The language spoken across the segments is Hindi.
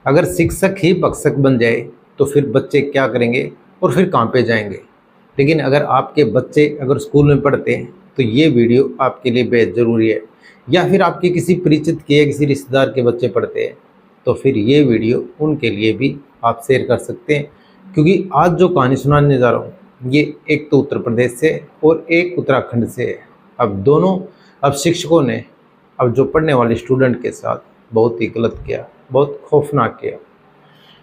अगर शिक्षक ही भक्षक बन जाए तो फिर बच्चे क्या करेंगे और फिर कहाँ पे जाएंगे। लेकिन अगर आपके बच्चे अगर स्कूल में पढ़ते हैं तो ये वीडियो आपके लिए बेहद ज़रूरी है। या फिर आपके किसी परिचित के या किसी रिश्तेदार के बच्चे पढ़ते हैं तो फिर ये वीडियो उनके लिए भी आप शेयर कर सकते हैं। क्योंकि आज जो कहानी सुनाने जा रहा हूँ ये एक तो उत्तर प्रदेश से और एक उत्तराखंड से है। अब शिक्षकों ने अब जो पढ़ने वाले स्टूडेंट के साथ बहुत ही गलत किया, बहुत खौफनाक किया।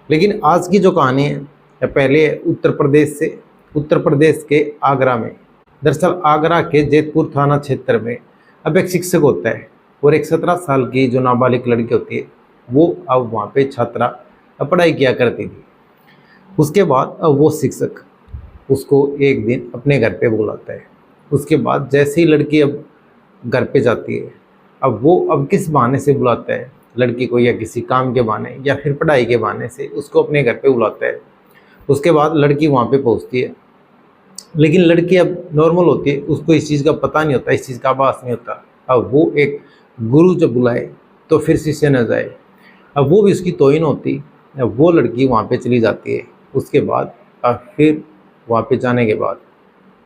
लेकिन आज की जो कहानी है पहले है उत्तर प्रदेश से। उत्तर प्रदेश के आगरा में, दरअसल आगरा के जैतपुर थाना क्षेत्र में अब एक शिक्षक होता है और एक 17 साल की जो नाबालिग लड़की होती है वो अब वहाँ पे छात्रा पढ़ाई किया करती थी। उसके बाद अब वो शिक्षक उसको एक दिन अपने घर पे बुलाता है। उसके बाद जैसे ही लड़की अब घर पे जाती है, अब किस बहाने से बुलाता है लड़की को, या किसी काम के बहाने या फिर पढ़ाई के बहाने से उसको अपने घर पे बुलाता है। उसके बाद लड़की वहाँ पे पहुँचती है, लेकिन लड़की अब नॉर्मल होती है, उसको इस चीज़ का पता नहीं होता, इस चीज़ का आभास नहीं होता। अब वो एक गुरु जब बुलाए तो फिर शिष्य न जाए, अब वो भी उसकी तौहीन होती। अब वो लड़की वहाँ पे चली जाती है। उसके बाद अब फिर वहाँ पे जाने के बाद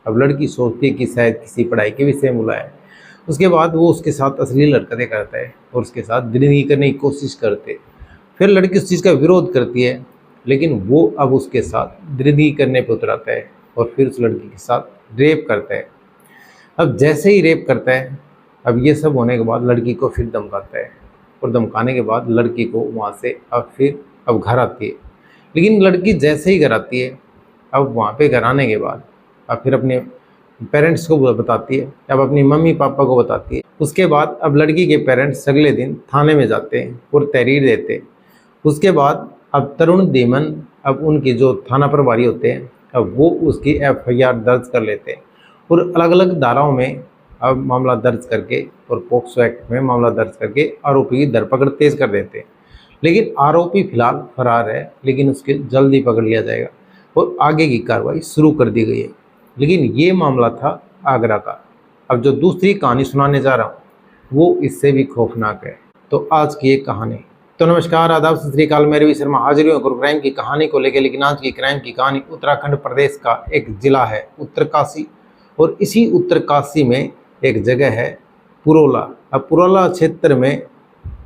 अब लड़की सोचती है कि शायद किसी पढ़ाई के विषय में बुलाया है। उसके बाद वो उसके साथ अश्लील हरकतें करता है और उसके साथ जिंदगी करने की कोशिश करते। फिर लड़की उस चीज़ का विरोध करती है, लेकिन वो अब उसके साथ जिंदगी करने पर उतराता है और फिर उस लड़की के साथ रेप करता है। अब जैसे ही रेप करता है, अब ये सब होने के बाद लड़की को फिर धमकाता है और धमकाने के बाद लड़की को वहाँ से अब घर आती है। लेकिन लड़की जैसे ही घर आती है, अब वहाँ पे घर आने के बाद अब फिर अपने पेरेंट्स को बताती है, अब अपनी मम्मी पापा को बताती है। उसके बाद अब लड़की के पेरेंट्स अगले दिन थाने में जाते हैं और तहरीर देते हैं। उसके बाद अब तरुण दीमन, अब उनके जो थाना प्रभारी होते हैं, अब वो उसकी FIR दर्ज कर लेते हैं और अलग अलग धाराओं में अब मामला दर्ज करके और पॉक्सो एक्ट में मामला दर्ज करके आरोपी की धरपकड़ तेज कर देते हैं। लेकिन आरोपी फिलहाल फरार है, लेकिन उसके जल्द ही पकड़ लिया जाएगा और आगे की कार्रवाई शुरू कर दी गई है। लेकिन ये मामला था आगरा का। अब जो दूसरी कहानी सुनाने जा रहा हूँ वो इससे भी खौफनाक है। तो आज की एक कहानी। तो नमस्कार, आदाब, सत श्री अकाल। मैं रवि शर्मा हाजिर हूँ क्राइम की कहानी को लेकर। लेकिन आज की क्राइम की कहानी उत्तराखंड प्रदेश का एक जिला है उत्तरकाशी, और इसी उत्तरकाशी में एक जगह है पुरोला। अब पुरोला क्षेत्र में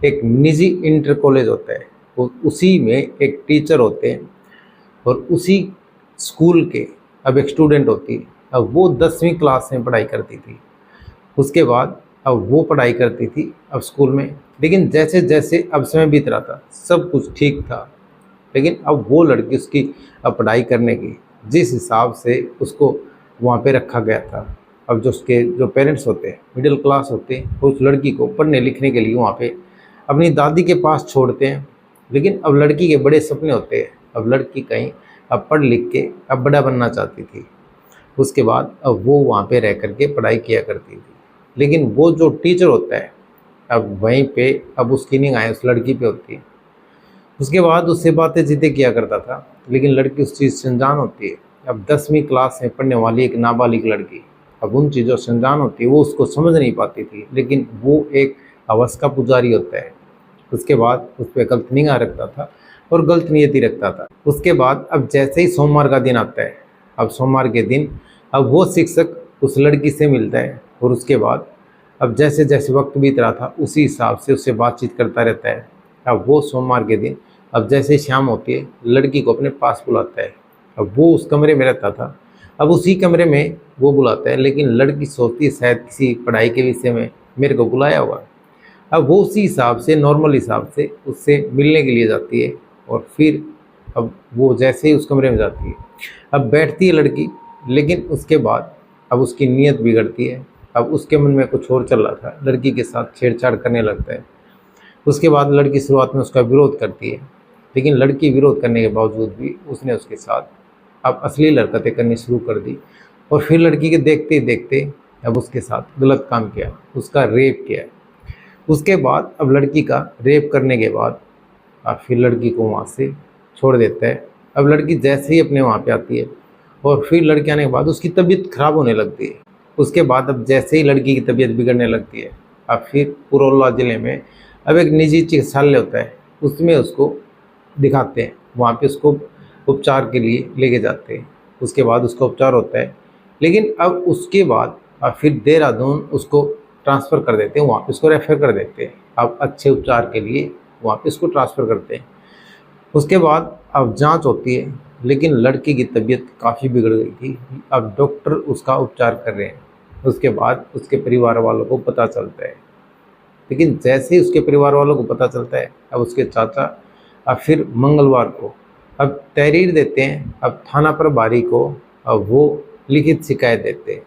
एक निजी इंटर कॉलेज होता है, और उसी में एक टीचर होते हैं और उसी स्कूल के अब एक स्टूडेंट होती है। अब वो 10वीं क्लास में पढ़ाई करती थी। उसके बाद अब वो पढ़ाई करती थी अब स्कूल में। लेकिन जैसे जैसे अब समय बीत रहा था सब कुछ ठीक था, लेकिन अब वो लड़की उसकी अब पढ़ाई करने की जिस हिसाब से उसको वहाँ पे रखा गया था, अब जो उसके जो पेरेंट्स होते हैं मिडिल क्लास होते हैं, वो उस लड़की को पढ़ने लिखने के लिए वहाँ पे अपनी दादी के पास छोड़ते हैं। लेकिन अब लड़की के बड़े सपने होते हैं। अब लड़की कहीं अब पढ़ लिख के अब बड़ा बनना चाहती थी। उसके बाद अब वो वहाँ पे रह करके पढ़ाई किया करती थी। लेकिन वो जो टीचर होता है अब वहीं पे अब उसकी निगाहें उस लड़की पे होती है। उसके बाद उससे बातें चीतें किया करता था, लेकिन लड़की उस चीज़ से अनजान होती है। अब 10वीं क्लास में पढ़ने वाली एक नाबालिग लड़की अब उन चीज़ों से अनजान होती है, वो उसको समझ नहीं पाती थी। लेकिन वो एक हवस का पुजारी होता है। उसके बाद उस पर गलत निगाह रखता था और गलत नियति रखता था। उसके बाद अब जैसे ही सोमवार का दिन आता है, अब सोमवार के दिन अब वो शिक्षक उस लड़की से मिलता है और उसके बाद अब जैसे जैसे वक्त बीत रहा था उसी हिसाब से उससे बातचीत करता रहता है। अब वो सोमवार के दिन अब जैसे शाम होती है लड़की को अपने पास बुलाता है। अब वो उस कमरे में रहता था, अब उसी कमरे में वो बुलाता है। लेकिन लड़की सोचती है शायद किसी पढ़ाई के विषय में मेरे को बुलाया होगा। अब वो उसी हिसाब से नॉर्मल हिसाब से उससे मिलने के लिए जाती है और फिर अब वो जैसे ही उस कमरे में जाती है अब बैठती है लड़की। लेकिन उसके बाद अब उसकी नीयत बिगड़ती है। अब उसके मन में कुछ और चल रहा था, लड़की के साथ छेड़छाड़ करने लगता है। उसके बाद लड़की शुरुआत में उसका विरोध करती है, लेकिन लड़की विरोध करने के बावजूद भी उसने उसके साथ अब अश्लील हरकतें करनी शुरू कर दी। और फिर लड़की के देखते ही देखते अब उसके साथ गलत काम किया, उसका रेप किया। उसके बाद अब लड़की का रेप करने के बाद अब फिर लड़की को वहाँ से छोड़ देता है। अब लड़की जैसे ही अपने वहाँ पे आती है और फिर लड़की आने के बाद उसकी तबीयत खराब होने लगती है। उसके बाद अब जैसे ही लड़की की तबीयत बिगड़ने लगती है, अब फिर पुरोला ज़िले में अब एक निजी चिकित्सालय होता है, उसमें उसको दिखाते हैं, वहाँ पे उसको उपचार के लिए लेके जाते हैं। उसके बाद उसका उपचार होता है, लेकिन अब उसके बाद फिर देहरादून उसको ट्रांसफ़र कर देते हैं, वहाँ पे उसको रेफ़र कर देते हैं। अब अच्छे उपचार के लिए वहाँ पे उसको ट्रांसफ़र करते हैं। उसके बाद अब जांच होती है, लेकिन लड़की की तबीयत काफ़ी बिगड़ गई थी। अब डॉक्टर उसका उपचार कर रहे हैं। उसके बाद उसके परिवार वालों को पता चलता है, लेकिन जैसे ही उसके परिवार वालों को पता चलता है, अब उसके चाचा अब फिर मंगलवार को अब तहरीर देते हैं। अब थाना प्रभारी को अब वो लिखित शिकायत देते हैं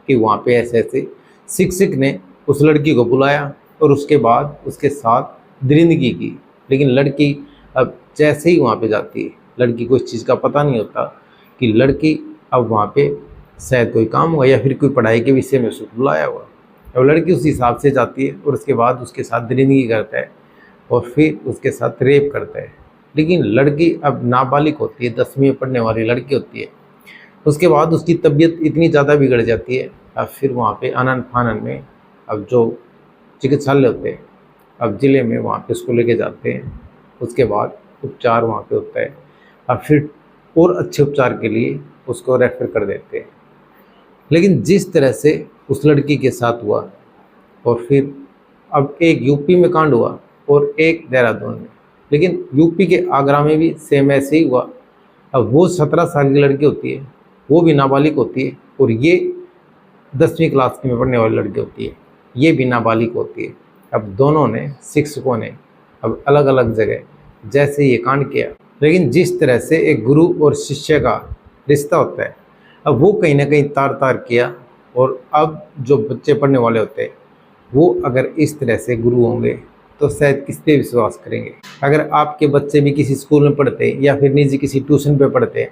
कि वहाँ पे ऐसे ऐसे शिक्षक ने उस लड़की को बुलाया और उसके बाद उसके साथ दरिंदगी की। लेकिन लड़की अब जैसे ही वहाँ पे जाती है, लड़की को इस चीज़ का पता नहीं होता कि लड़की अब वहाँ पे शायद कोई काम हुआ या फिर कोई पढ़ाई के विषय में उसको बुलाया हुआ। अब लड़की उस हिसाब से जाती है और उसके बाद उसके साथ दरिंदगी करता है और फिर उसके साथ रेप करता है। लेकिन लड़की अब नाबालिग होती है, 10वीं में पढ़ने वाली लड़की होती है। उसके बाद उसकी तबीयत इतनी ज़्यादा बिगड़ जाती है, अब फिर वहाँ पे आनन फानन में अब जो चिकित्सालय होते हैं, अब ज़िले में वहाँ पे उसको लेके जाते हैं। उसके बाद उपचार वहाँ पे होता है। अब फिर और अच्छे उपचार के लिए उसको रेफ़र कर देते हैं। लेकिन जिस तरह से उस लड़की के साथ हुआ, और फिर अब एक यूपी में कांड हुआ और एक देहरादून में, लेकिन यूपी के आगरा में भी सेम ऐसे ही हुआ। अब वो 17 साल की लड़की होती है, वो भी नाबालिग होती है, और ये 10वीं क्लास में पढ़ने वाली लड़की होती है, ये भी नाबालिग होती है। अब दोनों ने, शिक्षकों ने अब अलग अलग जगह जैसे ये कांड किया, लेकिन जिस तरह से एक गुरु और शिष्य का रिश्ता होता है, अब वो कहीं ना कहीं तार तार किया। और अब जो बच्चे पढ़ने वाले होते हैं, वो अगर इस तरह से गुरु होंगे तो शायद किस पे विश्वास करेंगे। अगर आपके बच्चे भी किसी स्कूल में पढ़ते हैं या फिर निजी किसी ट्यूशन पे पढ़ते हैं,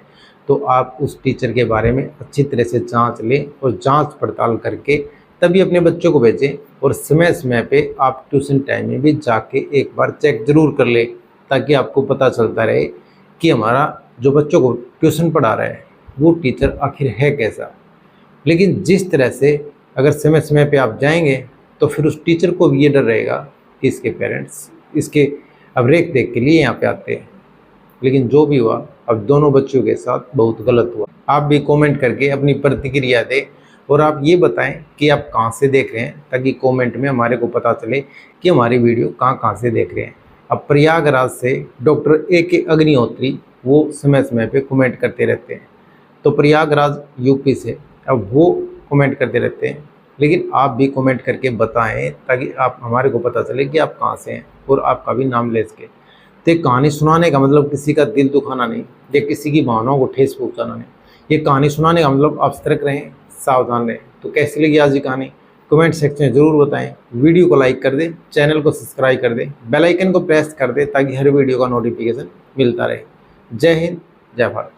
तो आप उस टीचर के बारे में अच्छी तरह से जांच लें और जांच पड़ताल करके तभी अपने बच्चों को भेजें। और समय समय पे आप ट्यूशन टाइम में भी जाके एक बार चेक ज़रूर कर लें, ताकि आपको पता चलता रहे कि हमारा जो बच्चों को ट्यूशन पढ़ा रहा है वो टीचर आखिर है कैसा। लेकिन जिस तरह से अगर समय समय पे आप जाएंगे, तो फिर उस टीचर को भी ये डर रहेगा कि इसके पेरेंट्स इसके अब रेख देख के लिए यहाँ पे आते हैं। लेकिन जो भी हुआ, अब दोनों बच्चों के साथ बहुत गलत हुआ। आप भी कमेंट करके अपनी प्रतिक्रिया दें और आप ये बताएं कि आप कहाँ से देख रहे हैं, ताकि कमेंट में हमारे को पता चले कि हमारी वीडियो कहाँ कहाँ से देख रहे हैं। अब प्रयागराज से डॉक्टर A.K. अग्निहोत्री वो समय समय पे कमेंट करते रहते हैं, तो प्रयागराज यूपी से अब वो कमेंट करते रहते हैं। लेकिन आप भी कमेंट करके बताएं, ताकि आप हमारे को पता चले कि आप कहाँ से हैं और आपका भी नाम ले सके। तो ये कहानी सुनाने का मतलब किसी का दिल दुखाना नहीं, या किसी की भावनाओं को ठेस पहुँचाना नहीं। ये कहानी सुनाने का मतलब आप सतर्क रहें, सावधान रहें। तो कैसी लगी आज की कहानी, कमेंट सेक्शन में ज़रूर बताएं। वीडियो को लाइक कर दें, चैनल को सब्सक्राइब कर दें, बेल आइकन को प्रेस कर दें, ताकि हर वीडियो का नोटिफिकेशन मिलता रहे। जय हिंद, जय भारत।